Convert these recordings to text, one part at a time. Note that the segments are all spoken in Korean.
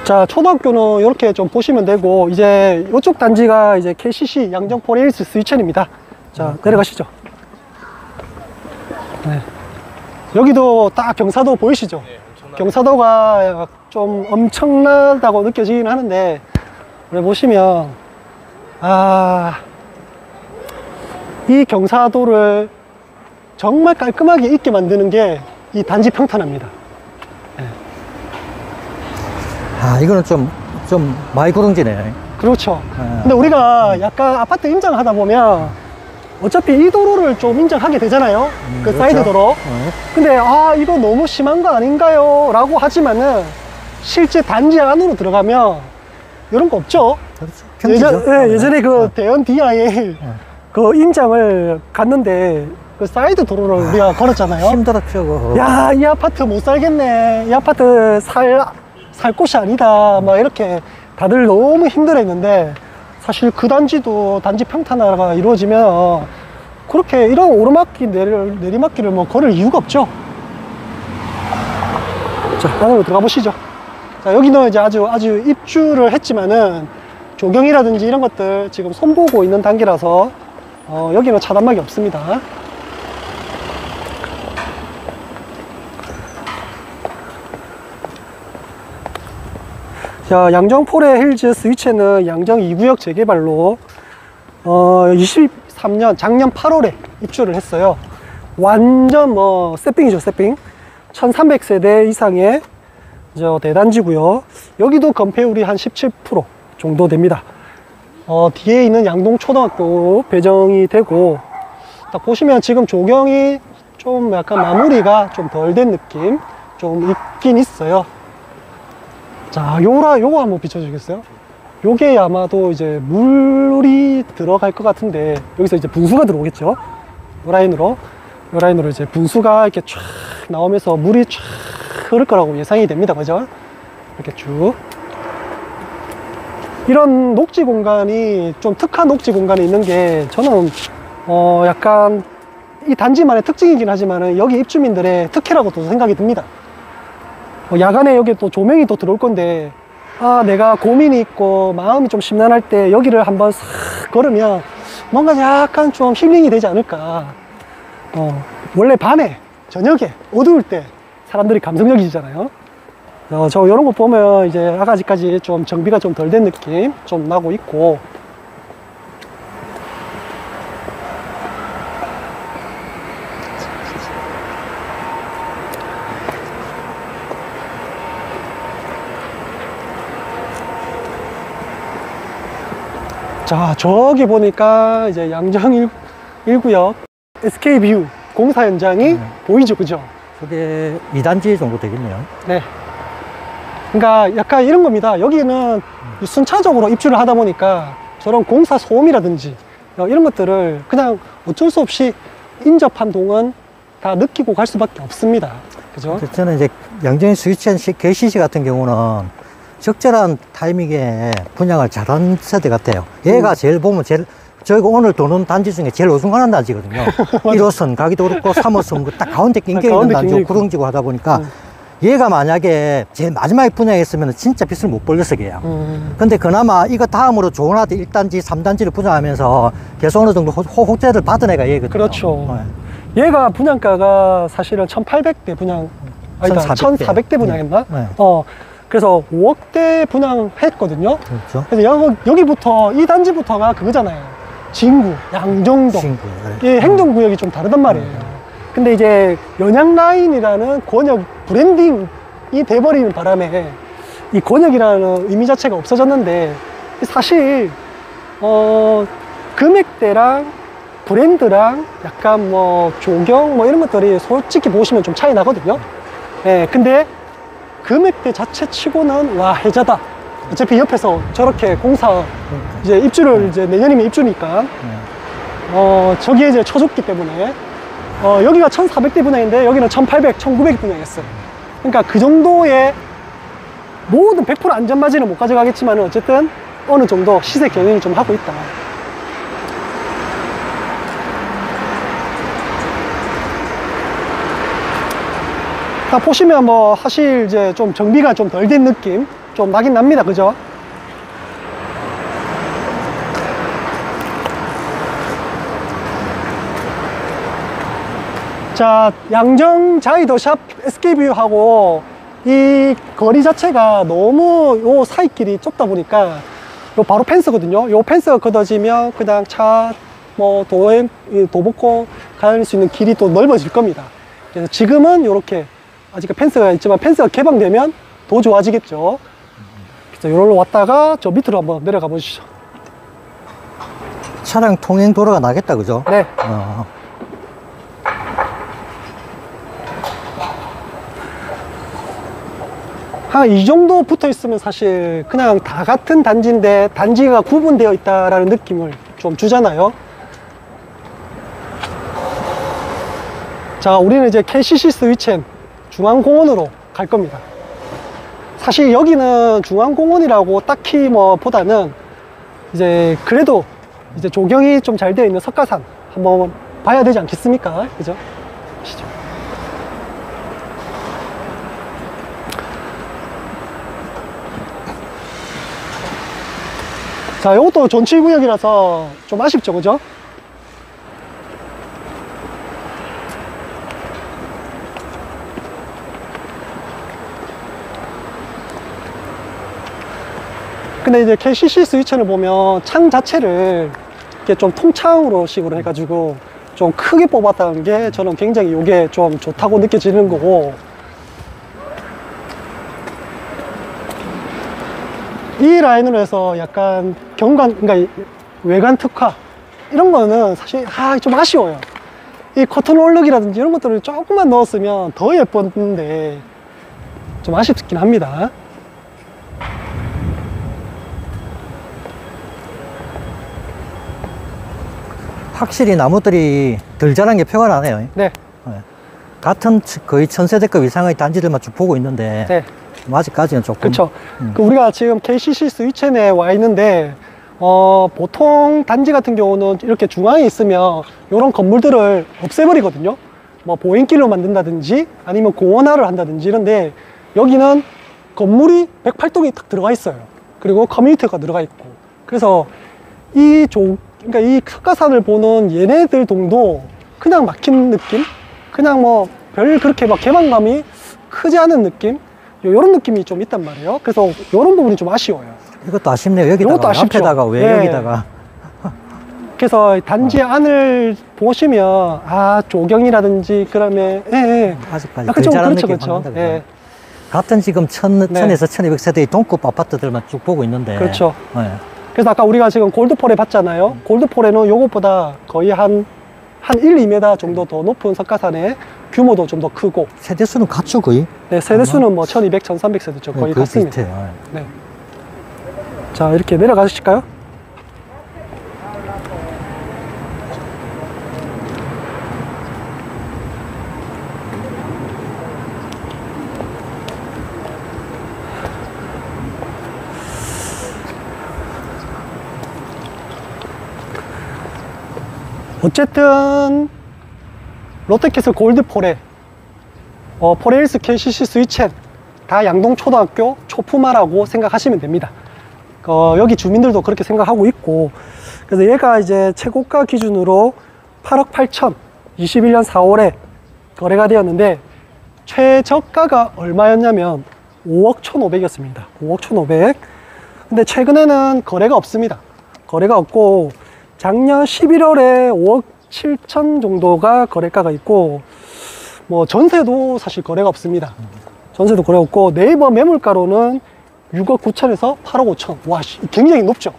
자, 초등학교는 이렇게 좀 보시면 되고, 이제 이쪽 단지가 이제 KCC 양정포 레일스 스위첸입니다. 자, 내려가시죠. 네. 여기도 딱 경사도 보이시죠? 네, 경사도가 좀 엄청나다고 느껴지긴 하는데, 우리 보시면, 이 경사도를 정말 깔끔하게 있게 만드는 게 이 단지 평탄합니다. 네. 이거는 좀 많이 구릉지네. 그렇죠. 근데 우리가 약간 아파트 임장하다 보면 어차피 이 도로를 좀 인정하게 되잖아요. 그 그렇죠. 사이드 도로. 근데 이거 너무 심한 거 아닌가요? 라고 하지만은 실제 단지 안으로 들어가면 이런 거 없죠. 그렇죠. 예전에 그 대연 DIA 그 임장을 갔는데 그 사이드 도로를 우리가 걸었잖아요. 힘들었죠. 야, 이 아파트 못 살겠네. 이 아파트 살 곳이 아니다. 막 이렇게 다들 너무 힘들어 했는데, 사실 그 단지도 단지 평탄화가 이루어지면 그렇게 이런 오르막길 내리막길을 뭐 걸을 이유가 없죠. 자, 안으로 들어가 보시죠. 자, 여기는 이제 아주 입주를 했지만은 조경이라든지 이런 것들 지금 손보고 있는 단계라서 여기는 차단막이 없습니다. 자, 양정포레 힐즈 스위첸은 양정 2구역 재개발로 23년 작년 8월에 입주를 했어요. 완전 세핑이죠, 세핑. 1300세대 이상의 대단지고요. 여기도 건폐율이 한 17% 정도 됩니다. 뒤에 있는 양동초등학교 배정이 되고, 딱 보시면 지금 조경이 좀 약간 마무리가 좀 덜 된 느낌 좀 있긴 있어요. 자, 요거 한번 비춰주겠어요? 요게 아마도 이제 물이 들어갈 것 같은데, 여기서 이제 분수가 들어오겠죠? 요 라인으로 이제 분수가 이렇게 쫙 나오면서 물이 쫙 흐를 거라고 예상이 됩니다. 그죠? 이렇게 쭉. 이런 녹지 공간이 좀 특한 녹지 공간이 있는 게 저는 약간 이 단지만의 특징이긴 하지만 여기 입주민들의 특혜라고 또 생각이 듭니다. 야간에 여기 또 조명이 또 들어올 건데, 내가 고민이 있고 마음이 좀 심란할 때 여기를 한번 싹 걸으면 뭔가 약간 좀 힐링이 되지 않을까. 원래 밤에 저녁에 어두울 때 사람들이 감성적이잖아요. 저 이런 거 보면 이제 아직까지 좀 정비가 좀 덜 된 느낌 좀 나고 있고, 자, 저기 보니까 이제 양정 1구역 SK뷰 공사 현장이 보이죠, 그죠? 그게 2단지 정도 되겠네요. 네. 그러니까 약간 이런 겁니다. 여기는 순차적으로 입주를 하다 보니까 저런 공사 소음이라든지 이런 것들을 그냥 어쩔 수 없이 인접한 동은 다 느끼고 갈 수밖에 없습니다. 그죠? 저는 이제 양정 스위첸 KCC 같은 경우는 적절한 타이밍에 분양을 잘한 세대 같아요. 얘가 제일 보면 저희가 오늘 도는 단지 중에 제일 어중간한 단지거든요. 1호선 가기도 그렇고 3호선 딱 가운데 낑겨 있는 단지고 구릉지고 하다 보니까 얘가 만약에 제일 마지막에 분양했으면 진짜 빚을 못 벌렸어, 걔야. 근데 그나마 이거 다음으로 좋은 아파트 1단지, 3단지를 분양하면서 계속 어느 정도 호재를 받은 애가 얘거든요. 그렇죠. 얘가 분양가가 사실은 1800대 분양, 아니다, 1400대 분양했나? 네. 그래서 5억대 분양했거든요. 그렇죠. 그래서 여기부터, 이 단지부터가 그거잖아요. 진구, 양정동. 이 행정구역이 좀 다르단 말이에요. 근데 이제 연양라인이라는 권역 브랜딩이 돼버리는 바람에 이 권역이라는 의미 자체가 없어졌는데, 사실 금액대랑 브랜드랑 약간 조경 이런 것들이 솔직히 보시면 좀 차이 나거든요. 예, 근데 금액대 자체 치고는 와, 혜자다. 어차피 옆에서 저렇게 공사 이제 입주를 이제 내년이면 입주니까 저기에 이제 쳐줬기 때문에 여기가 1400대 분양인데 여기는 1800, 1900 분양했어요. 그러니까 그 정도의 모든 100% 안전마진은 못 가져가겠지만 어쨌든 어느 정도 시세 경영을 좀 하고 있다. 딱 보시면 뭐 사실 이제 좀 정비가 좀 덜 된 느낌 좀 나긴 납니다. 그죠? 자, 양정 자이더샵 SK뷰하고 이 거리 자체가 너무 요 사이길이 좁다 보니까 요 바로 펜스거든요. 요 펜스가 걷어지면 그냥 차 뭐 도보고 갈 수 있는 길이 또 넓어질 겁니다. 그래서 지금은 요렇게 아직 펜스가 있지만 펜스가 개방되면 더 좋아지겠죠. 그래서 요rol로 왔다가 저 밑으로 한번 내려가 보시죠. 차량 통행 도로가 나겠다, 그죠? 네. 한 이 정도 붙어 있으면 사실 그냥 다 같은 단지인데 단지가 구분되어 있다라는 느낌을 좀 주잖아요. 자, 우리는 이제 KCC 스위첸 중앙공원으로 갈 겁니다. 사실 여기는 중앙공원이라고 딱히 뭐 보다는 이제 그래도 이제 조경이 좀 잘 되어 있는 석가산 한번 봐야 되지 않겠습니까? 그죠? 보시죠. 자, 이것도 전치구역이라서 좀 아쉽죠, 그죠? 근데 이제 KCC 스위첸을 보면 창 자체를 이렇게 좀 통창으로 식으로 해가지고 좀 크게 뽑았다는 게 저는 굉장히 이게 좀 좋다고 느껴지는 거고, 이 라인으로 해서 약간 경관, 그러니까 외관 특화 이런 거는 사실 좀 아쉬워요. 이 커튼 올르기라든지 이런 것들을 조금만 넣었으면 더 예뻤는데 좀 아쉽긴 합니다. 확실히 나무들이 덜 자란 게 표가 나네요. 네. 같은 거의 1000세대급 이상의 단지들만 쭉 보고 있는데 네. 아직까지는 조금. 그렇죠. 우리가 지금 KCC 스위첸에 와 있는데 보통 단지 같은 경우는 이렇게 중앙에 있으면 이런 건물들을 없애버리거든요. 뭐 보행길로 만든다든지 아니면 공원화를 한다든지 이런데, 여기는 건물이 108동이 딱 들어가 있어요. 그리고 커뮤니티가 들어가 있고, 그래서 그러니까 이 석가산을 보는 얘네들 동도 그냥 막힌 느낌? 그냥 뭐 별 그렇게 막 개방감이 크지 않은 느낌? 요런 느낌이 좀 있단 말이에요. 그래서 요런 부분이 좀 아쉬워요. 이것도 아쉽네요. 여기다가 이것도 아쉽죠. 앞에다가 왜 네. 여기다가. 그래서 단지 안을 보시면 조경이라든지 그러면 아직까지 약간 덜 좀 자란 그렇죠, 느낌이 그렇죠. 받는다, 예. 같은 지금 1000에서 1200세대의 동급 아파트들만 쭉 보고 있는데. 그렇죠. 네. 그래서 아까 우리가 지금 골드폴에 봤잖아요. 골드폴에는 요것보다 거의 한 1, 2m 정도 더 높은 석가산에 규모도 좀 더 크고. 세대수는 같죠, 거의? 네, 세대수는 뭐 1200, 1300세대죠. 거의 같습니다. 비슷해요. 네. 자, 이렇게 내려가실까요? 어쨌든 롯데캐슬 골드폴에 포레일스 KCC 스위첸 다 양동초등학교 초품화라고 생각하시면 됩니다. 여기 주민들도 그렇게 생각하고 있고, 그래서 얘가 이제 최고가 기준으로 8억 8천 21년 4월에 거래가 되었는데, 최저가가 얼마였냐면 5억 1,500이었습니다. 5억 1,500. 근데 최근에는 거래가 없습니다. 거래가 없고, 작년 11월에 5억 7천 정도가 거래가가 있고, 뭐 전세도 사실 거래가 없습니다. 전세도 거래 없고, 네이버 매물가로는 6억 9천에서 8억 5천. 와, 굉장히 높죠.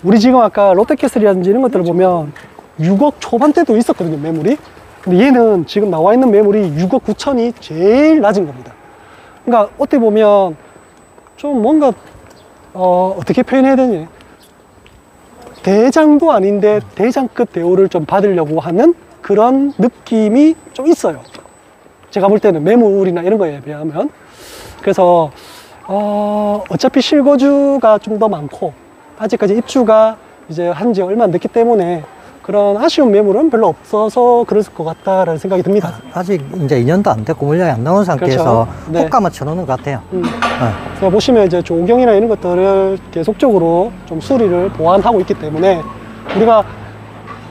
우리 지금 아까 롯데캐슬이라든지 이런 것들을 보면 6억 초반대도 있었거든요, 매물이. 근데 얘는 지금 나와 있는 매물이 6억 9천이 제일 낮은 겁니다. 그러니까 어떻게 보면 좀 뭔가 어떻게 표현해야 되니, 대장도 아닌데 대장급 대우를 좀 받으려고 하는 그런 느낌이 좀 있어요. 제가 볼 때는 매물이나 이런 거에 비하면. 그래서 어차피 실거주가 좀 더 많고, 아직까지 입주가 이제 한지 얼마 안 됐기 때문에 그런 아쉬운 매물은 별로 없어서 그랬을 것 같다라는 생각이 듭니다. 아직 이제 2년도 안 됐고 물량이 안 나온 상태에서 그렇죠. 네. 호가만 쳐놓는 것 같아요. 그래서 보시면 이제 조경이나 이런 것들을 계속적으로 좀 수리를 보완하고 있기 때문에 우리가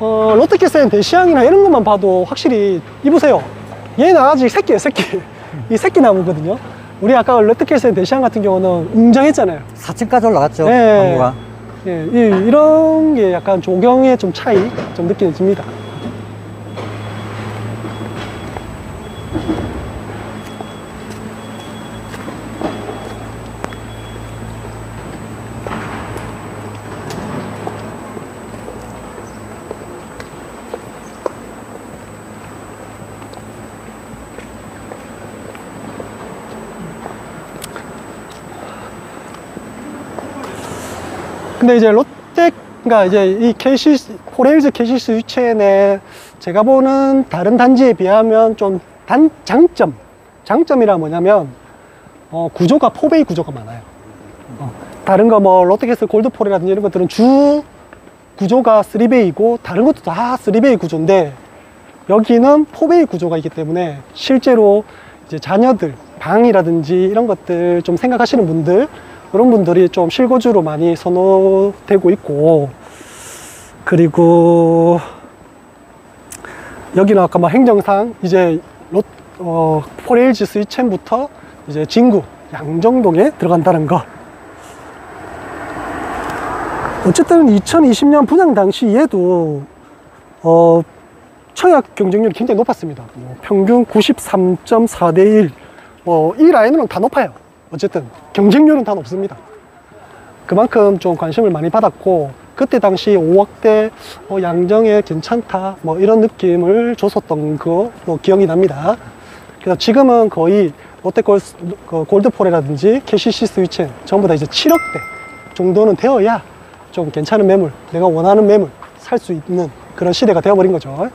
롯데캐슬 대시향이나 이런 것만 봐도 확실히 이보세요. 얘는 아직 새끼예요, 새끼. 이 새끼 나무거든요. 우리 아까 롯데캐슬 대시향 같은 경우는 웅장했잖아요. 4층까지 올라갔죠. 네. 나무가. 예, 이런 게 약간 조경의 좀 차이 좀 느껴집니다. 근데 이제 롯데가 이제 이 포레일즈 KC 스위첸의 제가 보는 다른 단지에 비하면 좀 장점이라 뭐냐면 구조가 4베이 구조가 많아요. 다른 거 뭐 롯데캐슬 골드포레라든지 이런 것들은 주 구조가 3베이고 다른 것도 다 3베이 구조인데 여기는 4베이 구조가 있기 때문에 실제로 이제 자녀들 방이라든지 이런 것들 좀 생각하시는 분들, 그런 분들이 좀 실거주로 많이 선호되고 있고, 그리고 여기는 아까 뭐 행정상 이제 포레일즈 스위첸부터 이제 진구 양정동에 들어간다는 거. 어쨌든 2020년 분양 당시에도 청약 경쟁률이 굉장히 높았습니다. 평균 93.4대 1. 이 라인은 다 높아요. 어쨌든 경쟁률은 다 높습니다. 그만큼 좀 관심을 많이 받았고, 그때 당시 5억대 양정에 괜찮다 뭐 이런 느낌을 줬었던 거 기억이 납니다. 그래서 지금은 거의 롯데 골드포레라든지 KCC 스위첸 전부 다 이제 7억대 정도는 되어야 좀 괜찮은 매물, 내가 원하는 매물 살 수 있는 그런 시대가 되어버린 거죠.